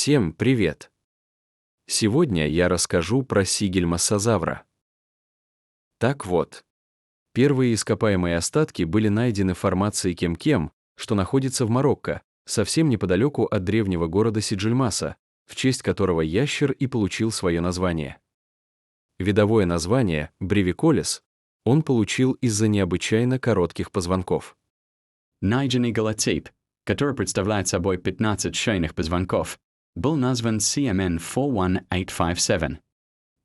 Всем привет! Сегодня я расскажу про сигельмассазавра. Так вот, первые ископаемые остатки были найдены в формации Кем-Кем, что находится в Марокко, совсем неподалеку от древнего города Сиджельмасса, в честь которого ящер и получил свое название. Видовое название бревиколес он получил из-за необычайно коротких позвонков. Найденный голотип, который представляет собой 15 шейных позвонков, был назван CMN41857.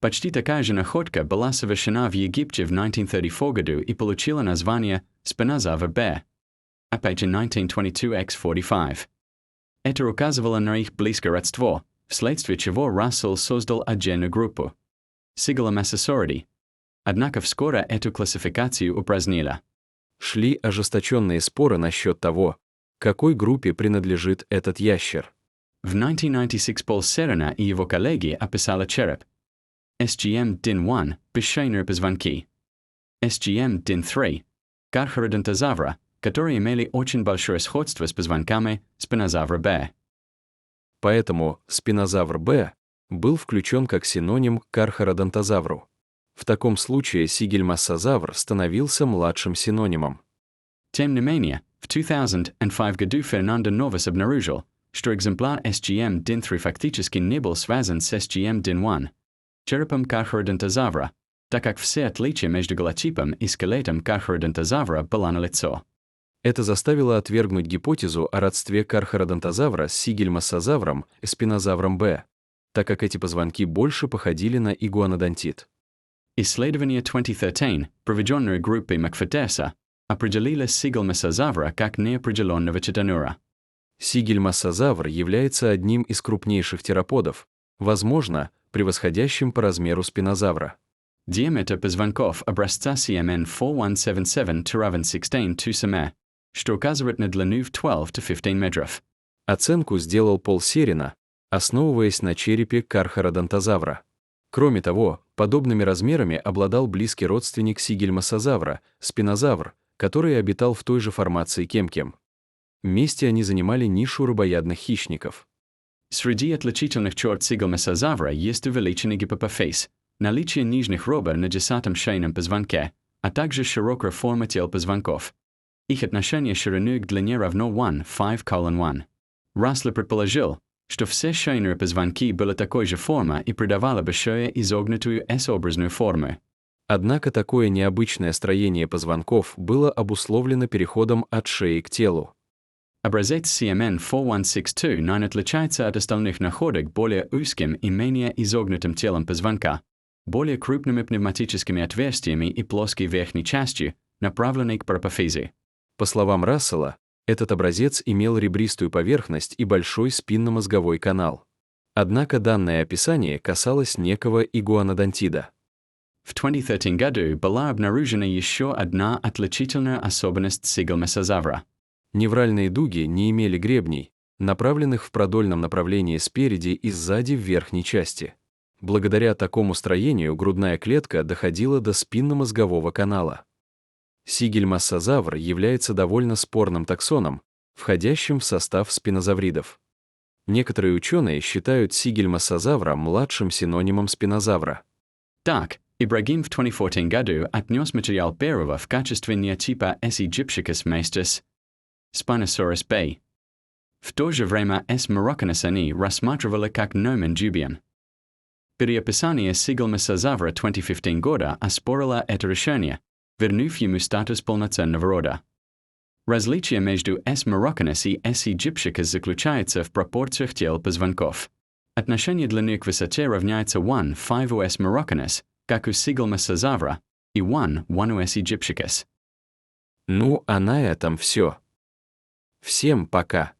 Почти такая же находка была совершена в Египте в 1934 году и получила название спинозавр Б. Опять же 1922X45. Это указывало на их близкое родство, вследствие чего Рассел создал отдельную группу — сигельмассазавриды. Однако вскоре эту классификацию упразднили. Шли ожесточенные споры насчет того, какой группе принадлежит этот ящер. В 1996 Пол Серена и его коллеги описали череп. SGM-DIN-1 – бесшейные позвонки. SGM-DIN-3 – кархародонтозавра, которые имели очень большое сходство с позвонками спинозавра Б. Поэтому спинозавр Б был включен как синоним к кархародонтозавру. В таком случае сигельмассазавр становился младшим синонимом. Тем не менее, в 2005 году Фернандо Новас обнаружил, что экземпляр SGM-DIN-3 фактически не был связан с SGM-DIN-1, черепом кархародонтозавра, так как все отличия между голотипом и скелетом кархародонтозавра было налицо. Это заставило отвергнуть гипотезу о родстве кархародонтозавра с сигельмассазавром и спинозавром Б, так как эти позвонки больше походили на игуанодонтит. Исследование 2013, проведенное группой Макфедеса, определило сигельмассазавра как неопределенного читанура. Сигельмассазавр является одним из крупнейших тероподов, возможно, превосходящим по размеру спинозавра. Диаметр позвонков образца CMN4177 равен 16 см, что указывает на длину в 12–15 метров. Оценку сделал Пол Серена, основываясь на черепе кархародонтозавра. Кроме того, подобными размерами обладал близкий родственник сигельмассазавра, спинозавр, который обитал в той же формации Кем-Кем. Вместе они занимали нишу рыбоядных хищников. Среди отличительных черт сигельмассазавра есть увеличенный гипопофиз, наличие нижних ребер на 10-м шейном позвонке, а также широкая форма тел позвонков. Их отношение ширины к длине равно 1:5:1. Рассел предположил, что все шейные позвонки были такой же формы и придавали большое изогнутую S-образную форму. Однако такое необычное строение позвонков было обусловлено переходом от шеи к телу. Образец CMN4162 отличается от остальных находок более узким и менее изогнутым телом позвонка, более крупными пневматическими отверстиями и плоской верхней частью, направленной к парапофизе. По словам Рассела, этот образец имел ребристую поверхность и большой спинномозговой канал. Однако данное описание касалось некого игуанодонтида. В 2013 году была обнаружена еще одна отличительная особенность сигельмассазавра. Невральные дуги не имели гребней, направленных в продольном направлении спереди и сзади в верхней части. Благодаря такому строению грудная клетка доходила до спинномозгового канала. Сигельмассазавр является довольно спорным таксоном, входящим в состав спинозавридов. Некоторые ученые считают сигельмассазавра младшим синонимом спинозавра. Так, Ибрагим в 2014 году отнес материал первого в качестве неотипа S. aegyptiacus вместе с Spinosaurus Bay. В то же время S. maroccanus они рассматривали как nomen dubium. Переописание сигельмассазавра 2015 года оспорило это решение, вернув ему статус полноценного рода. Различие между S. maroccanus и S. aegyptiacus заключается в пропорциях тел позвонков. Отношение длины к высоте равняется 1:5 у S. maroccanus, как у сигельмассазавра, и 1:1 у S. aegyptiacus. Ну, а на этом все. Всем пока!